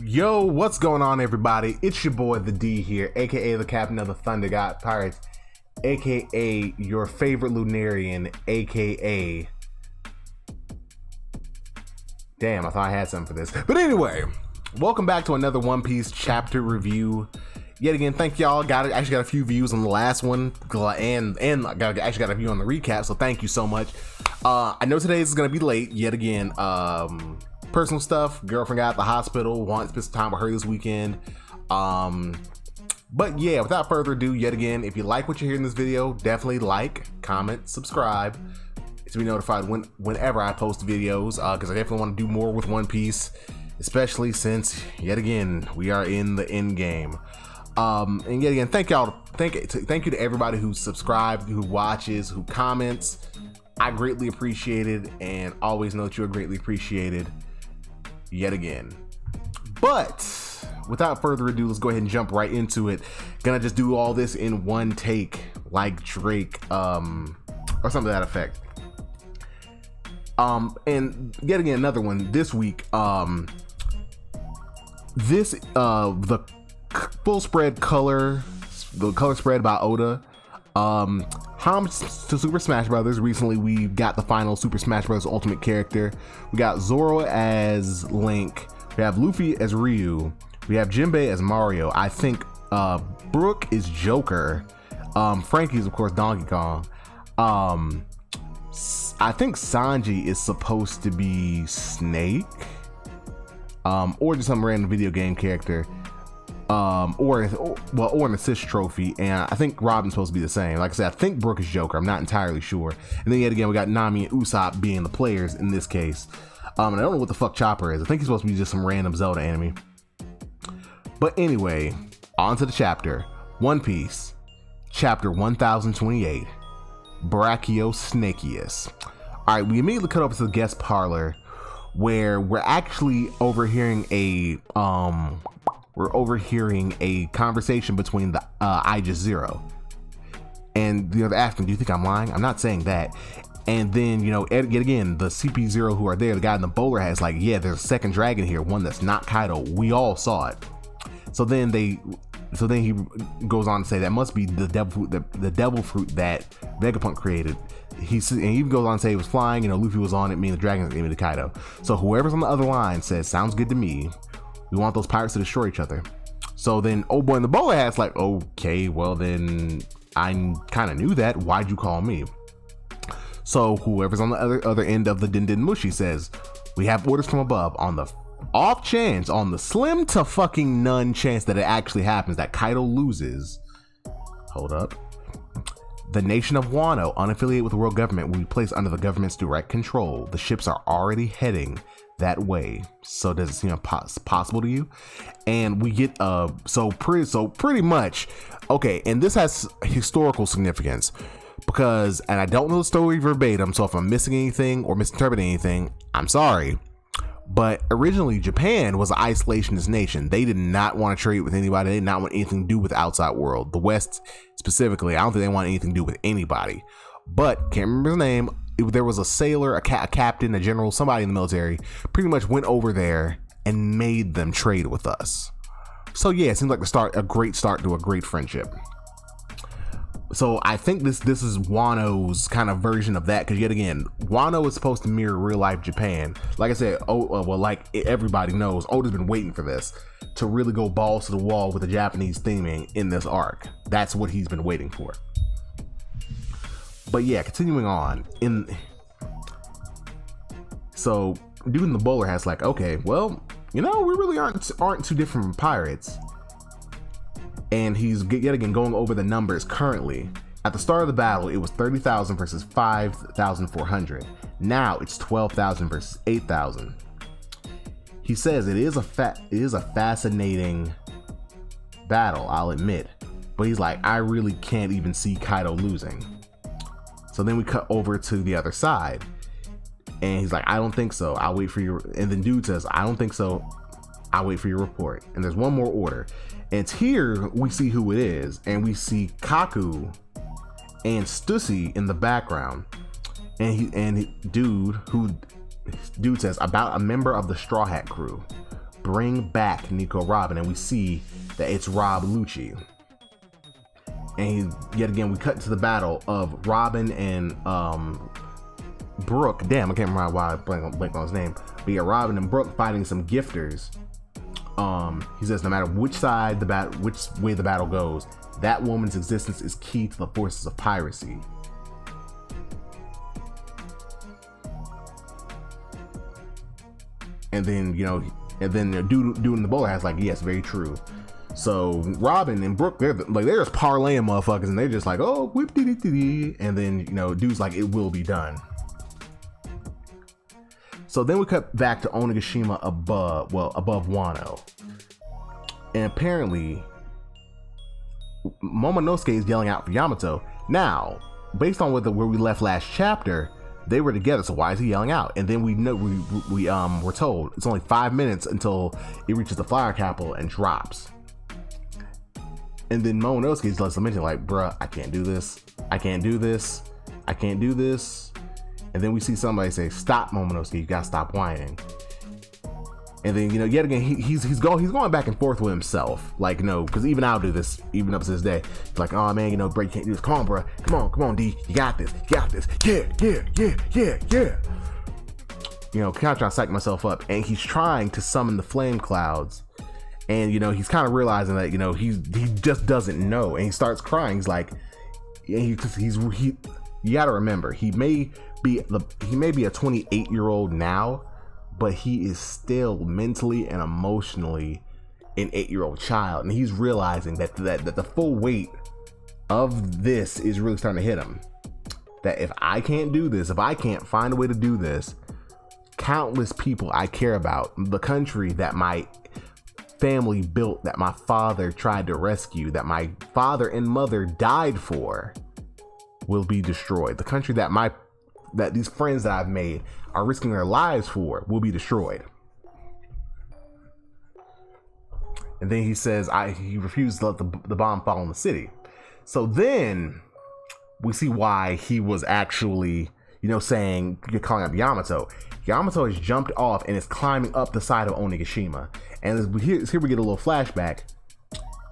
Yo, what's going on, everybody? It's your boy, the D here, aka the Captain of the Thunder God Pirates, aka your favorite Lunarian, aka... Damn, I thought I had something for this. But anyway, welcome back to another One Piece chapter review. Yet again, thank y'all. Actually got a few views on the last one, and actually got a view on the recap, so thank you so much. I know today is gonna be late, yet again. Personal stuff, girlfriend got at the hospital, wanted to spend some time with her this weekend. But yeah, without further ado, yet again, if you like what you hear in this video, definitely like, comment, subscribe to be notified whenever I post videos, because I definitely want to do more with One Piece, especially since, yet again, we are in the end game. And yet again, thank you to everybody who subscribed, who watches, who comments. I greatly appreciate it, and always know that you are greatly appreciated. Yet again. But without further ado, let's go ahead and jump right into it. Gonna just do all this in one take, like Drake, or something to that effect. And yet again, another one this week. The full spread color spread by Oda. Homage to Super Smash Brothers. Recently we got the final Super Smash Bros. Ultimate character. We got Zoro as Link, we have Luffy as Ryu, we have Jinbei as Mario. I think Brook is Joker, Frankie's of course Donkey Kong. I think Sanji is supposed to be Snake, or just some random video game character. Or an assist trophy, and I think Robin's supposed to be the same. Like I said, I think Brook is Joker. I'm not entirely sure. And then yet again, we got Nami and Usopp being the players in this case. And I don't know what the fuck Chopper is. I think he's supposed to be just some random Zelda enemy. But anyway, on to the chapter. One Piece, chapter 1028, Brachiosaurus. All right, we immediately cut over to the guest parlor, where we're actually overhearing a conversation between the Aegis Zero and the other asking, do you think I'm lying? I'm not saying that. And then, you know, yet again, the CP0 who are there, the guy in the bowler hat is like, yeah, there's a second dragon here, one that's not Kaido. We all saw it. So then he goes on to say that must be the devil fruit that Vegapunk created. And he even goes on to say it was flying, you know, Luffy was on it, meaning the dragon's gave me to Kaido. So whoever's on the other line says, sounds good to me. We want those pirates to destroy each other. So then old boy in the bowler hat's like, okay, well then I kind of knew that. Why'd you call me? So whoever's on the other end of the Din Din Mushi says, we have orders from above on the off chance, on the slim to fucking none chance that it actually happens, that Kaido loses. Hold up. The nation of Wano, unaffiliated with the world government, will be placed under the government's direct control. The ships are already heading that way. So does it seem possible to you? And we get so pretty much okay, and this has historical significance because, and I don't know the story verbatim, so if I'm missing anything or misinterpreting anything, I'm sorry, but originally Japan was an isolationist nation. They did not want to trade with anybody. They did not want anything to do with the outside world. The West specifically, I don't think they want anything to do with anybody. But can't remember his name. There was a sailor, a captain, a general, somebody in the military pretty much went over there and made them trade with us. So yeah, it seems like a great start to a great friendship. So I think this is Wano's kind of version of that, because yet again, Wano is supposed to mirror real life Japan. Like I said, like everybody knows, Oda's been waiting for this to really go balls to the wall with the Japanese theming in this arc. That's what he's been waiting for. But yeah, continuing on, so dude in the bowler hat's like, okay, well, you know, we really aren't too different from pirates. And he's yet again going over the numbers currently. At the start of the battle, it was 30,000 versus 5,400. Now it's 12,000 versus 8,000. He says it is a fascinating battle, I'll admit, but he's like, I really can't even see Kaido losing. So then we cut over to the other side, and he's like, I don't think so. I'll wait for your. And then dude says, I don't think so. I'll wait for your report. And there's one more order, and it's here we see who it is, and we see Kaku and Stussy in the background, and dude says about a member of the Straw Hat crew. bring back Nico Robin, and we see that it's Rob Lucci. And yet again, we cut to the battle of Robin and Brooke. Damn, I can't remember why I blanked on his name. But yeah, Robin and Brooke fighting some gifters. He says no matter which way the battle goes, that woman's existence is key to the forces of piracy. And then, dude in the bowler hat's like, yes, very true. So Robin and Brooke, they're just parlaying motherfuckers, and they're just like, oh, whip dee dee dee. And then, dude's like, it will be done. So then we cut back to Onigashima above Wano. And apparently, Momonosuke is yelling out for Yamato. Now, based on where we left last chapter, they were together, so why is he yelling out? And then we're told it's only 5 minutes until it reaches the flower capital and drops. And then Momonosuke just lets them mention, like, bruh, I can't do this. I can't do this. I can't do this. And then we see somebody say, stop, Momonosuke, you gotta stop whining. And then, yet again, he's going back and forth with himself. Like, because even I'll do this, even up to this day. He's like, oh man, Bray can't do this. Come on, bro. Come on, D. You got this. You got this. Yeah. Kind of trying to psych myself up. And he's trying to summon the flame clouds. And, he's kind of realizing that, he just doesn't know. And he starts crying. He's like, you gotta remember, he may be a 28-year-old now, but he is still mentally and emotionally an 8-year-old child, and he's realizing that the full weight of this is really starting to hit him. That if I can't do this, if I can't find a way to do this, countless people I care about, the country that my family built, that my father tried to rescue, that my father and mother died for, will be destroyed. The country that these friends that I've made are risking their lives for will be destroyed. And then he says he refused to let the bomb fall in the city. So then we see why he was actually, saying, you're calling up Yamato. Yamato has jumped off and is climbing up the side of Onigashima. And here we get a little flashback,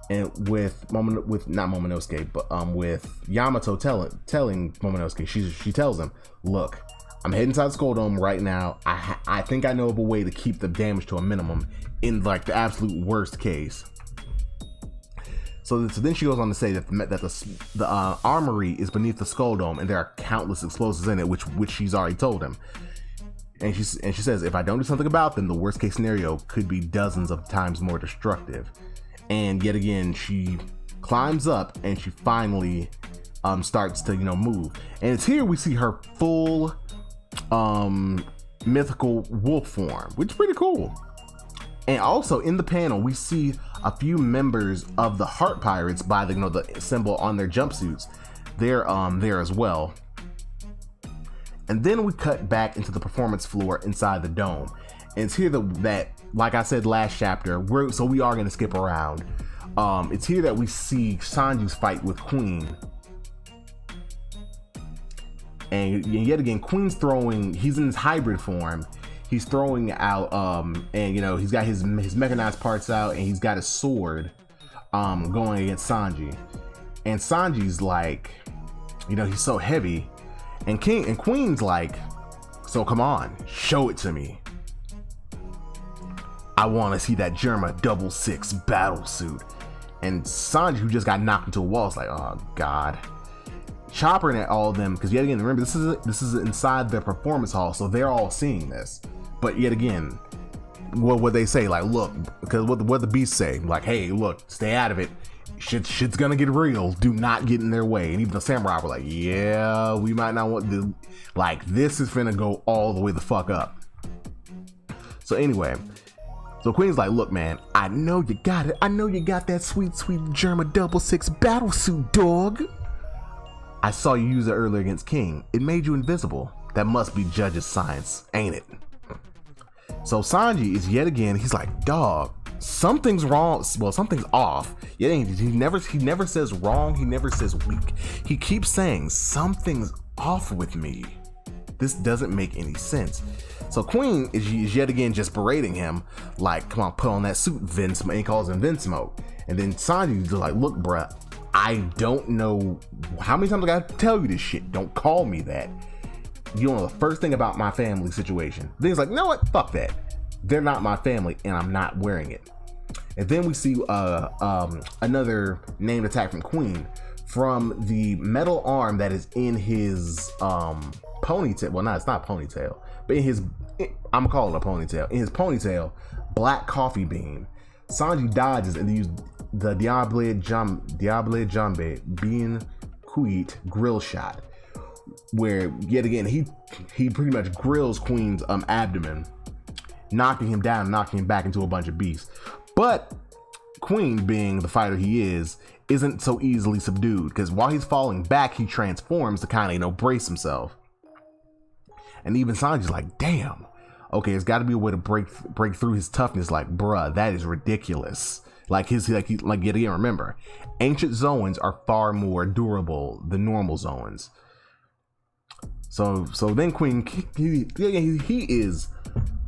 and with not Momonosuke, but with Yamato telling Momonosuke, she tells him, look, I'm heading inside the Skull Dome right now. I think I know of a way to keep the damage to a minimum in like the absolute worst case. So then she goes on to say that the armory is beneath the Skull Dome, and there are countless explosives in it, which she's already told him. And she says, if I don't do something about them, the worst case scenario could be dozens of times more destructive. And yet again, she climbs up and she finally starts to move. And it's here we see her full mythical wolf form, which is pretty cool. And also in the panel, we see a few members of the Heart Pirates by the symbol on their jumpsuits. They're there as well. And then we cut back into the performance floor inside the dome. And it's here that, like I said last chapter, we are going to skip around. It's here that we see Sanji's fight with Queen. And yet again, Queen's he's in his hybrid form. He's throwing out, and he's got his mechanized parts out, and he's got his sword going against Sanji. And Sanji's like, he's so heavy. And Queen's like, so come on, show it to me. I want to see that Germa 66 battle suit. And Sanji, who just got knocked into a wall, is like, oh god. Choppering at all of them, because yet again, remember, this is inside their performance hall, so they're all seeing this. But yet again, what would they say? Like, look, because what the beasts say, like, hey, look, stay out of it. Shit's gonna get real. Do not get in their way. And even the samurai were like, yeah, we might not want to. Like, this is finna go all the way the fuck up. So anyway, so Queen's like, look, man, I know you got it. I know you got that sweet Germa 66 battle suit, dog. I saw you use it earlier against King. It made you invisible. That must be Judge's science, ain't it? So Sanji is yet again, he's like, dog, something's wrong. Well, something's off. Yeah, he never says wrong. He never says weak. He keeps saying something's off with me. This doesn't make any sense. So Queen is yet again just berating him, like, come on, put on that suit, Vince. And he calls him Vince Smoke. And then Sanji's like, look, bruh, I don't know how many times I gotta tell you this shit. Don't call me that. You don't know the first thing about my family situation. Then he's like, you know what? Fuck that. They're not my family, and I'm not wearing it. And then we see another named attack from Queen from the metal arm that is in his ponytail. Well, it's not ponytail, but I'm gonna call it a ponytail. In his ponytail, black coffee bean. Sanji dodges and uses the Diable Jambe Bean Kuit grill shot, where yet again he pretty much grills Queen's abdomen, knocking him down, knocking him back into a bunch of beasts. But Queen, being the fighter he is, isn't so easily subdued, because while he's falling back, he transforms to kind of, brace himself. And even Sanji's like, damn, okay, there's got to be a way to break through his toughness. Like, bruh, that is ridiculous. Like yet again, remember, ancient Zoans are far more durable than normal Zoans. So then Queen, he is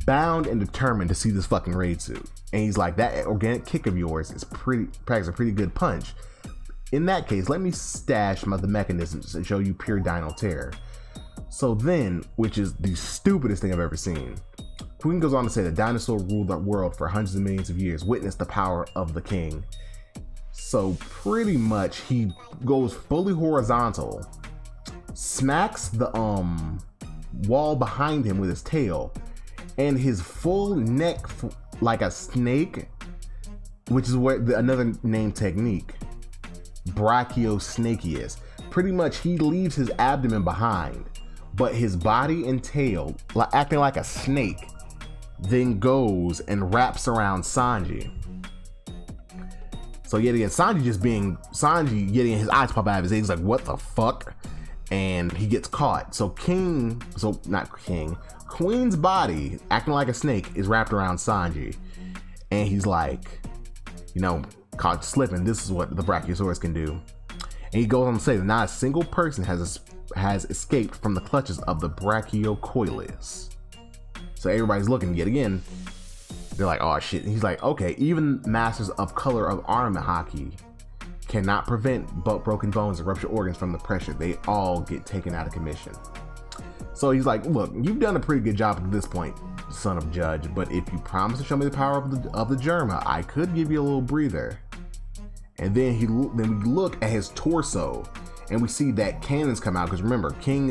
bound and determined to see this fucking raid suit. And he's like, that organic kick of yours is packs a pretty good punch. In that case, let me stash some of the mechanisms and show you pure Dino terror. So then, which is the stupidest thing I've ever seen, Queen goes on to say that dinosaur ruled the world for hundreds of millions of years, witness the power of the king. So pretty much he goes fully horizontal, smacks the wall behind him with his tail, and his full neck like a snake, which is where another name technique, brachiosnakeus. Pretty much he leaves his abdomen behind, but his body and tail, acting like a snake, then goes and wraps around Sanji. So yet again, Sanji, yet again, his eyes pop out of his head. He's like, what the fuck? And he gets caught. So Queen's body, acting like a snake, is wrapped around Sanji. And he's like, caught slipping. This is what the Brachiosaurus can do. And he goes on to say that not a single person has escaped from the clutches of the Brachiocoilus. So everybody's looking yet again. They're like, oh shit. And he's like, okay, even masters of color of armament hockey cannot prevent broken bones and ruptured organs from the pressure. They all get taken out of commission. So he's like, look, you've done a pretty good job at this point, son of Judge, but if you promise to show me the power of the Germa, I could give you a little breather. And then we look at his torso, and we see that cannons come out, because remember, Queen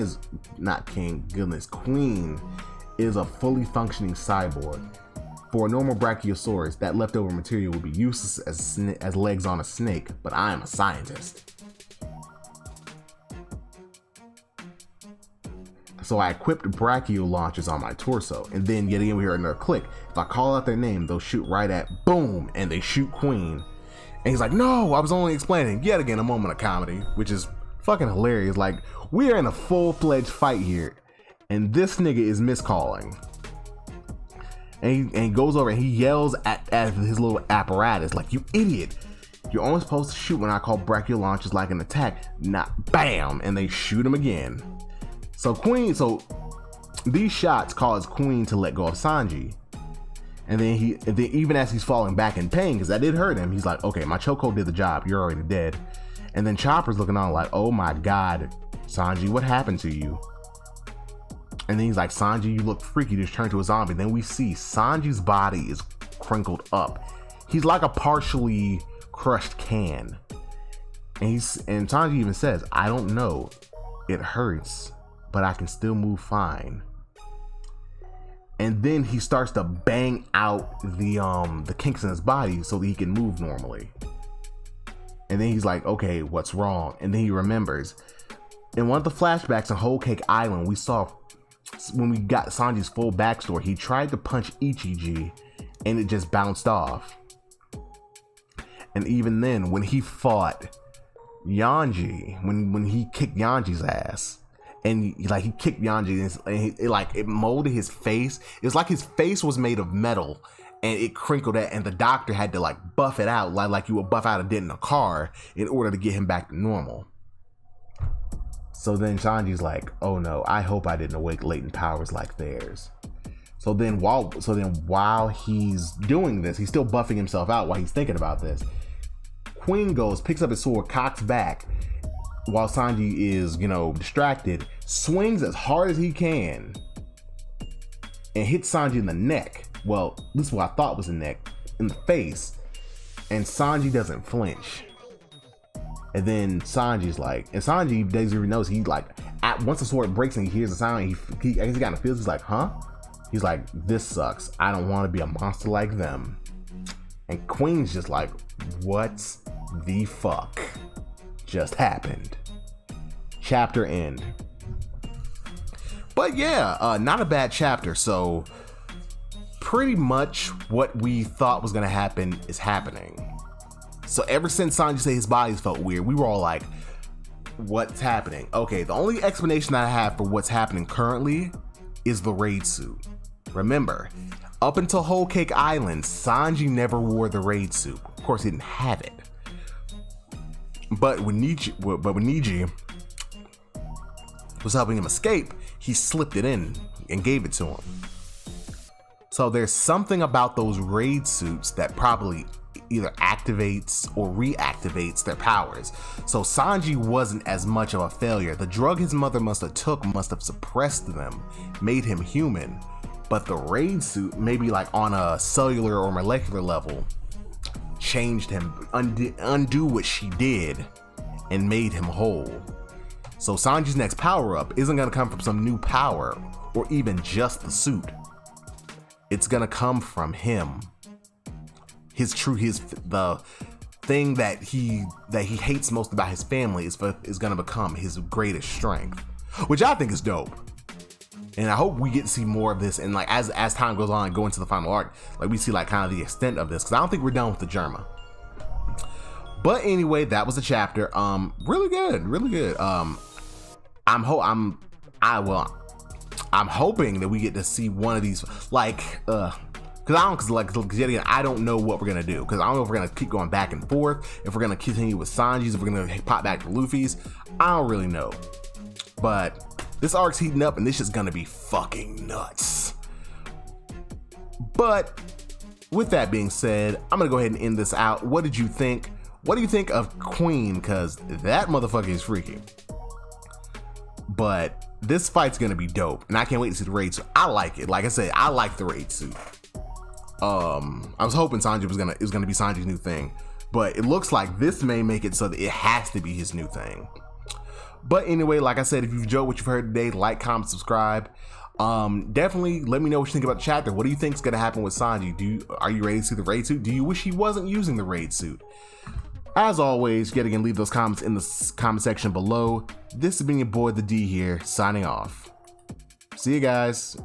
is a fully functioning cyborg. For a normal Brachiosaurus, that leftover material would be useless as legs on a snake, but I am a scientist. So I equipped brachio launchers on my torso, and then yet again we hear another click. If I call out their name, they'll shoot right at, boom, and they shoot Queen. And he's like, no, I was only explaining. Yet again, a moment of comedy, which is fucking hilarious. Like, we are in a full-fledged fight here, and this nigga is miscalling. And he goes over and he yells at his little apparatus, like, you idiot. You're only supposed to shoot when I call brachio launches like an attack, not bam, and they shoot him again. So these shots cause Queen to let go of Sanji. And then even as he's falling back in pain, because that did hurt him, he's like, okay, my chokehold did the job, you're already dead. And then Chopper's looking on like, oh my God, Sanji, what happened to you? And then he's like, Sanji, you look freaky, just turned to a zombie. Then we see Sanji's body is crinkled up. He's like a partially crushed can. And Sanji even says, I don't know, it hurts, but I can still move fine. And then he starts to bang out the kinks in his body so that he can move normally. And then he's like, okay, what's wrong? And then he remembers. In one of the flashbacks on Whole Cake Island, we saw when we got Sanji's full backstory, he tried to punch Ichiji and it just bounced off. And even then, when he fought Yanji, when he kicked Yanji's ass, and he kicked Yanji, and it molded his face. It was like his face was made of metal, and it crinkled it, and the doctor had to buff it out like you would buff out a dent in a car in order to get him back to normal. So then Sanji's like, oh no, I hope I didn't awake latent powers like theirs. So then while he's doing this, he's still buffing himself out while he's thinking about this. Queen goes, picks up his sword, cocks back while Sanji is, distracted, swings as hard as he can and hits Sanji in the neck. Well, this is what I thought was the neck, in the face. And Sanji doesn't flinch. And then Sanji doesn't even notice. He once the sword breaks and he hears the sound, I guess he kind of feels, he's like, huh? He's like, this sucks. I don't want to be a monster like them. And Queen's just like, what the fuck just happened? Chapter end. But yeah, not a bad chapter. So pretty much what we thought was going to happen is happening. So ever since Sanji said his bodies felt weird, we were all like, what's happening? Okay, the only explanation that I have for what's happening currently is the raid suit. Remember, up until Whole Cake Island, Sanji never wore the raid suit. Of course, he didn't have it. But when Niji was helping him escape, he slipped it in and gave it to him. So there's something about those raid suits that probably either activates or reactivates their powers. So Sanji wasn't as much of a failure. The drug his mother must have suppressed them, made him human. But the raid suit, maybe like on a cellular or molecular level, changed him, undo what she did, and made him whole. So Sanji's next power-up isn't gonna come from some new power or even just the suit. It's gonna come from him. The thing that he hates most about his family is gonna become his greatest strength, which I think is dope. And I hope we get to see more of this. And like as time goes on and go into the final arc, like we see like kind of the extent of this, because I don't think we're done with the Germa. But anyway, that was the chapter. Really good. I'm hoping that we get to see one of these, because I don't know what we're gonna do, because I don't know if we're gonna keep going back and forth, if we're gonna continue with Sanji's, if we're gonna pop back to Luffy's. I don't really know, but this arc's heating up and this is gonna be fucking nuts. But with that being said, I'm gonna go ahead and end this out. What did you think? What do you think of Queen? Because that motherfucker is freaky. But this fight's gonna be dope, and I can't wait to see the raid suit. I like it. Like I said, I like the raid suit. I was hoping Sanji was gonna be Sanji's new thing, but it looks like this may make it so that it has to be his new thing. But anyway, like I said, if you've enjoyed what you've heard today, like, comment, subscribe. Definitely let me know what you think about the chapter. What do you think is gonna happen with Sanji? Are you ready to see the raid suit? Do you wish he wasn't using the raid suit? As always, yet again, leave those comments in the comment section below. This has been your boy, the D here, signing off. See you guys.